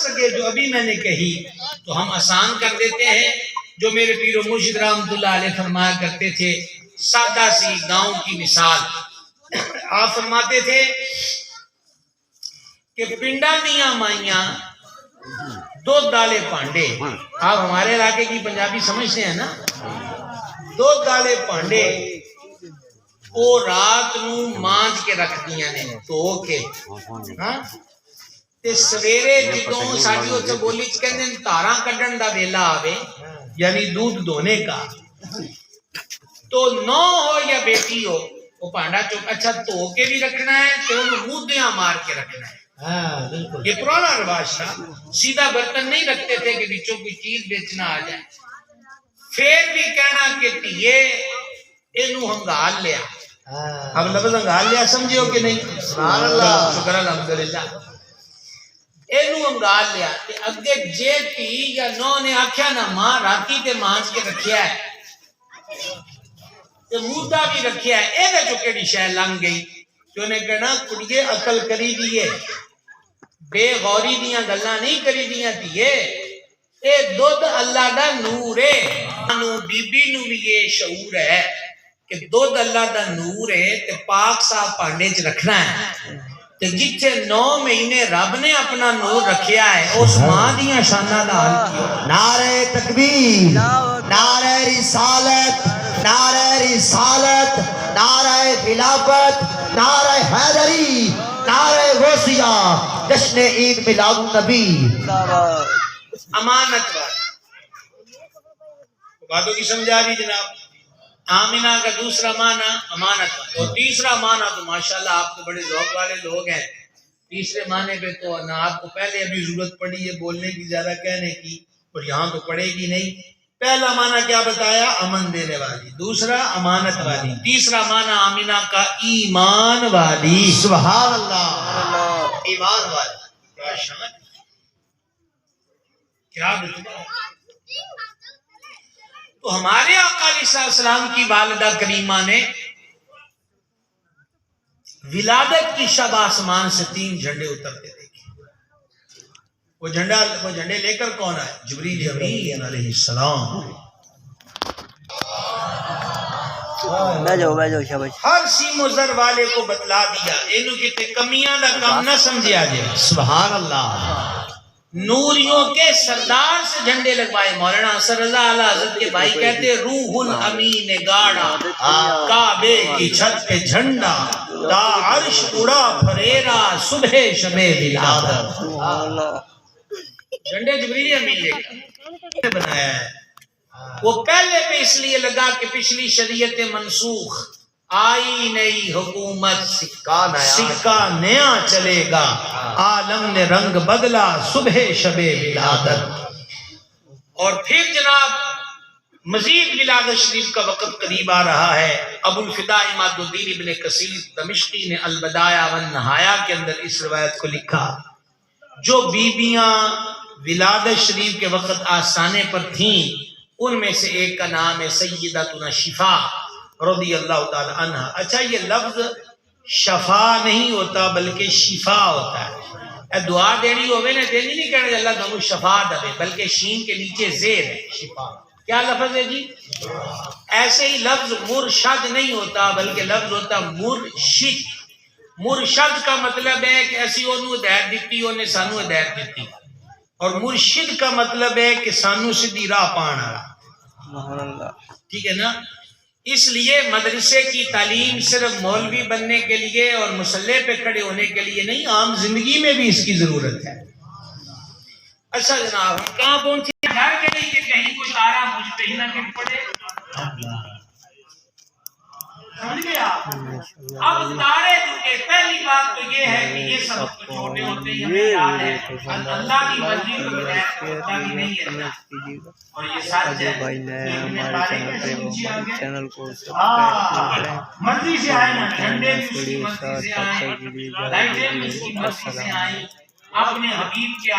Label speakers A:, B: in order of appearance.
A: سکے جو ابھی میں نے کہی تو ہم آسان کر دیتے ہیں. جو میرے پیر و مرشد رحمت اللہ علیہ فرمایا کرتے تھے سادہ سی گاؤں کی مثال. آپ فرماتے تھے کہ پنڈا دیاں مائیاں دودھ ڈالے پانڈے. آپ ہمارے علاقے کی پنجابی سمجھتے ہیں نا. دودھ ڈالے پانڈے وہ رات نو مانج کے رکھ دیاں نے تو کے تے سویرے جدوں ساڈی اوتھے بولی چ کہندے نے تاراں کڈن دا ویلا آوے یعنی دودھ دھونے کا تو نو ہو یا بیٹی ہو وہ پانڈا چوک اچھا دھو کے بھی رکھنا ہے تے انہوں مودیاں مار کے رکھنا ہے. یہ پرانا رواج تھا. سیدھا برتن نہیں رکھتے تھے کہ بچوں کی چیز بیچنا آ جائے. پھر بھی کہنا کہ تیے اینو ہنگال لیا. اب لفظ ہنگال لیا سمجھو کہ نہیں؟ سبحان اللہ شکر الحمدللہ. اینو ہنگال لیا تے اگے جے پی یا نو نے آکھیا نا ماں راتی تے مانج کے رکھیا ہے تے مودا بھی رکھیا ہے اے دے چو کیڑی شے لنگ گئی تو نے کہنا کڑیے عقل کری دیے بے غوری دیاں گلاں نہیں کری دیاں تیے اے دودھ اللہ دا نور ہے. انو بی بی نو بھی یہ شعور ہے کہ دودھ اللہ دا نور ہے تے پاک صاحب پانڈے چ رکھنا ہے تے جتھے 9 مہینے رب نے اپنا نور رکھیا ہے اس ماں دیاں شاناں دا حال کیوں.
B: نعرہ تکبیر، نعرہ رسالت، نعرہ رسالت، نعرہ خلافت، نعرہ حیدری، نعرہ غوثیہ، جشن عید میلاد النبی.
A: امانت والی باتوں کی سمجھا رہی جناب. آمینہ کا دوسرا معنی امانت والی اور تیسرا معنی تو ماشاءاللہ آپ کو بڑے ذوق والے لوگ ہیں. تیسرے معنی پہ تو نہ آپ کو پہلے ابھی ضرورت پڑی ہے بولنے کی زیادہ کہنے کی اور یہاں تو پڑے گی نہیں. پہلا معنی کیا بتایا؟ امن دینے والی. دوسرا امانت والی. تیسرا معنی آمینہ کا ایمان والی.
B: سبحان اللہ،
A: ایمان والی. کیا شان، کیا رتبہ. تو ہمارے آقا علیہ السلام کی والدہ کریمہ نے ولادت کی شب آسمان سے 3 جھنڈے اترتے دیکھے. وہ جھنڈے لے کر کون آئے؟ جبریل امین علیہ السلام. ہر سیم و زر والے کو بتلا دیا اینو کتے کمیاں دا کم نہ سمجھیا جائے.
B: سبحان اللہ.
A: نوریوں کے سردار سے جھنڈے لگوائے. مولانا اثر رضا اعلی حضرت کے بھائی کہتے روح الامین گاڑا کعبے کی چھت پہ جھنڈا تا عرش اڑا پھریرا صبح شب ولادت. جھنڈے جبریل امین لے کر بنایا ہے. وہ پہلے پہ اس لیے لگا کہ پچھلی شریعت منسوخ آئی نئی حکومت سکہ نیا چلے گا. عالم نے رنگ بدلا صبح شب ولادت. اور پھر جناب مزید ولادت شریف کا وقت قریب آ رہا ہے. ابو الفدا عماد الدین ابن کثیر دمشقی نے البدایہ والنہایہ کے اندر اس روایت کو لکھا. جو بیویاں ولادت شریف کے وقت آستانے پر تھیں ان میں سے ایک کا نام ہے سیدتنا شفا رضی اللہ تعالی عنہ. اچھا یہ لفظ شفا نہیں ہوتا بلکہ شفا ہوتا ہے. اے دعا دینی ہوئے نا دینی نہیں کہنا اللہ تمہیں شفا دے بلکہ شین کے نیچے زیر ہے شفا. کیا لفظ ہے جی؟ ایسے ہی لفظ مرشد نہیں ہوتا بلکہ لفظ ہوتا مرشد. مرشد کا مطلب ہے کہ ایسی انہوں ہدایت دیتی انہیں سانو ہدایت دیتی اور مرشد کا مطلب ہے کہ سانو سیدھی راہ پانا. ٹھیک ہے نا. اس لیے مدرسے کی تعلیم صرف مولوی بننے کے لیے اور مسلح پہ کھڑے ہونے کے لیے نہیں عام زندگی میں بھی اس کی ضرورت ہے. اچھا جناب ہم کہاں پہنچے؟ ڈر کے نہیں کہ کہیں کوئی تارا مجھ پہ ہی نہ گر پڑے. سمجھ گئے آپ؟ اب تارے چکے. پہلی بات تو یہ ہے کہ یہ سب تو چھوٹے ہوتے ہیں ہمیں یاد ہے اللہ کی مرضی کو ہدایت ہوتا بھی نہیں ہے اور یہ سچ ہے.
C: چینل کو سبسکرائب کریں.
A: مرضی سے آئے نا جھنڈے بھی اس کی مرضی سے آئے لائٹیں بھی اس کی مرضی سے آئیں. اپنے حبیب کے